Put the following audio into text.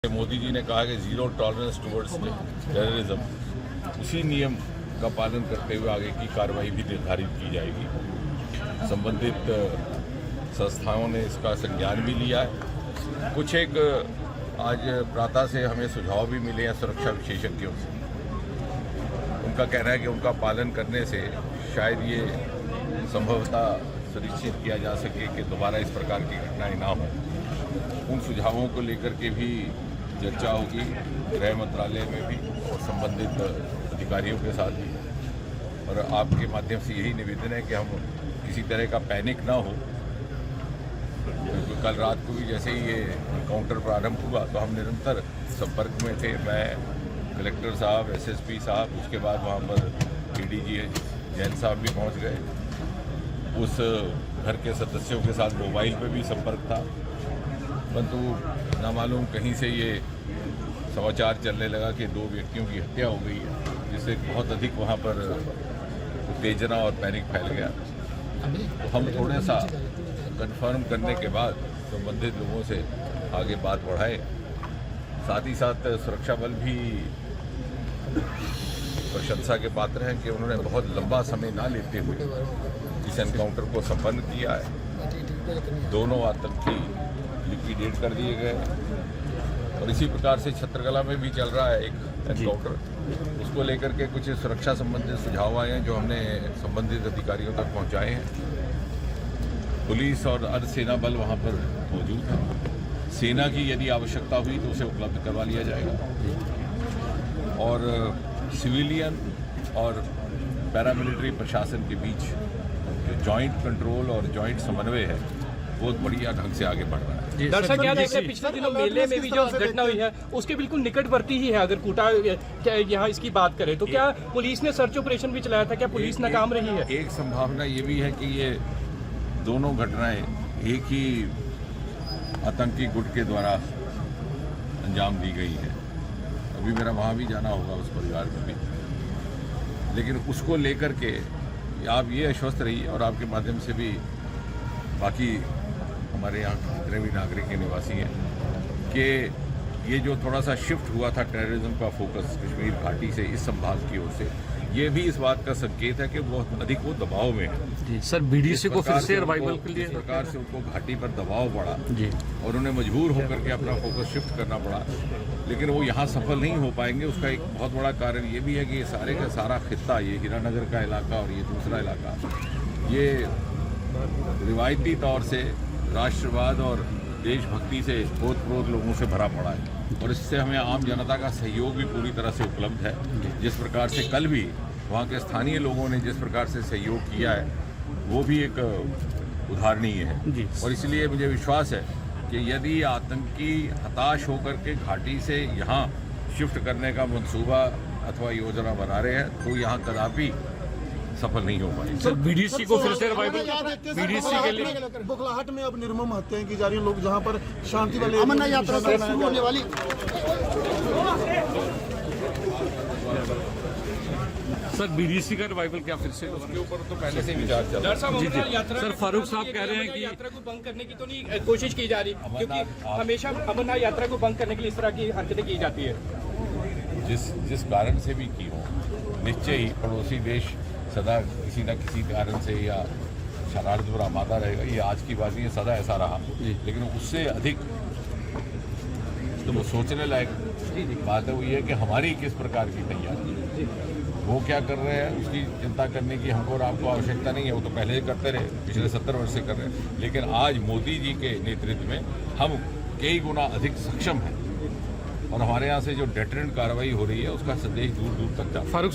मोदी जी ने कहा कि जीरो टॉलरेंस टुवर्ड्स टेररिज्म, उसी नियम का पालन करते हुए आगे की कार्रवाई भी निर्धारित की जाएगी। संबंधित संस्थाओं ने इसका संज्ञान भी लिया है। कुछ एक आज प्रातः से हमें सुझाव भी मिले हैं सुरक्षा विशेषज्ञों से। उनका कहना है कि उनका पालन करने से शायद ये संभवतः सुनिश्चित किया जा सके कि दोबारा इस प्रकार की घटनाएं ना हों। उन सुझावों को लेकर के भी चर्चा होगी गृह मंत्रालय में भी और संबंधित अधिकारियों के साथ भी। और आपके माध्यम से यही निवेदन है कि हम किसी तरह का पैनिक ना हो, क्योंकि कल रात को भी जैसे ही ये एनकाउंटर प्रारंभ हुआ तो हम निरंतर संपर्क में थे। मैं, कलेक्टर साहब, एसएसपी साहब, उसके बाद वहाँ पर एडीजी जैन साहब भी पहुँच गए। उस घर के सदस्यों के साथ मोबाइल पे भी संपर्क था, परंतु नामालूम कहीं से ये समाचार चलने लगा कि 2 व्यक्तियों की हत्या हो गई है, जिससे बहुत अधिक वहाँ पर उत्तेजना और पैनिक फैल गया। तो हम थोड़ा सा कंफर्म करने के बाद संबंधित लोगों से आगे बात बढ़ाए। साथ ही साथ सुरक्षा बल भी प्रशंसा के पात्र हैं कि उन्होंने बहुत लंबा समय ना लेते हुए इस एनकाउंटर को संपन्न किया है। दोनों आतंकी लिक्विडेट कर दिए गए और इसी प्रकार से छत्रकला में भी चल रहा है एक एनकाउंटर। उसको लेकर के कुछ सुरक्षा संबंधित सुझाव आए हैं जो हमने संबंधित अधिकारियों तक पहुंचाए हैं। पुलिस और अर्धसेना बल वहां पर मौजूद है। सेना की यदि आवश्यकता हुई तो उसे उपलब्ध करवा लिया जाएगा। और सिविलियन और पैरामिलिट्री प्रशासन के बीच जो जॉइंट कंट्रोल और जॉइंट समन्वय है बहुत बढ़िया ढंग से आगे बढ़ रहा है। दर्शक क्या देख रहे हैं, पिछले दिनों मेले में भी जो घटना हुई है उसके बिल्कुल निकटवर्ती ही है। अगर कोटा यहाँ इसकी बात करें तो क्या पुलिस ने सर्च ऑपरेशन भी चलाया था, क्या पुलिस नाकाम रही है? एक संभावना ये भी है कि ये दोनों घटनाएं एक ही आतंकी गुट के द्वारा अंजाम दी गई है। अभी मेरा वहाँ भी जाना होगा उस परिवार में भी, लेकिन उसको लेकर के आप ये आश्वस्त रहिए और आपके माध्यम से भी बाकी हमारे यहाँ जितने भी नागरिक निवासी हैं कि ये जो थोड़ा सा शिफ्ट हुआ था टेररिज्म का फोकस कश्मीर घाटी से इस संभाग की ओर से, ये भी इस बात का संकेत है कि बहुत अधिक वो दबाव में है। सर, बीडीसी को फिर से रिवाइवल के लिए इस प्रकार से उनको घाटी पर दबाव पड़ा जी और उन्हें मजबूर होकर के अपना फोकस शिफ्ट करना पड़ा, लेकिन वो यहाँ सफल नहीं हो पाएंगे। उसका एक बहुत बड़ा कारण ये भी है कि ये सारे का सारा खित्ता, ये हीरानगर का इलाका और ये दूसरा इलाका, ये रिवायती तौर से राष्ट्रवाद और देशभक्ति से ओतप्रोत लोगों से भरा पड़ा है और इससे हमें आम जनता का सहयोग भी पूरी तरह से उपलब्ध है। जिस प्रकार से कल भी वहाँ के स्थानीय लोगों ने जिस प्रकार से सहयोग किया है वो भी एक उदाहरणीय है। और इसलिए मुझे विश्वास है कि यदि आतंकी हताश होकर के घाटी से यहाँ शिफ्ट करने का मंसूबा अथवा योजना बना रहे हैं तो यहाँ कदापि सफल नहीं हो पाएगी। सर, बीडीसी को फिर से रिवाइवल, बीडीसी के लिए बुखलाहट में अब निर्मम हत्याएं की जा रही हैं। लोग जहां पर शांति वाले अमरनाथ यात्रा शुरू होने वाली, सर बीडीसी का रिवाइवल क्या फिर से? उसके ऊपर तो पहले से विचार चल रहा है। सर, फारूक साहब कह रहे हैं कि यात्रा को भंग करने की तो नहीं कोशिश की जा रही, क्योंकि हमेशा अमरनाथ यात्रा को भंग करने के लिए इस तरह की हरकतें की जाती है। जिस कारण से भी की हो, निश्चय ही पड़ोसी देश सदा किसी न किसी कारण से या शरारत पर आमादा रहेगा। ये आज की बात नहीं है, सदा ऐसा रहा। लेकिन उससे अधिक तो वो सोचने लायक बात है वो ये कि हमारी किस प्रकार की तैयारी, वो क्या कर रहे हैं उसकी चिंता करने की हमको और आपको आवश्यकता नहीं है। वो तो पहले ही करते रहे, पिछले 70 वर्ष से कर रहे हैं, लेकिन आज मोदी जी के नेतृत्व में हम कई गुना अधिक सक्षम हैं और हमारे यहाँ से जो डेटरेंट कार्रवाई हो रही है उसका संदेश दूर दूर तक जाता है।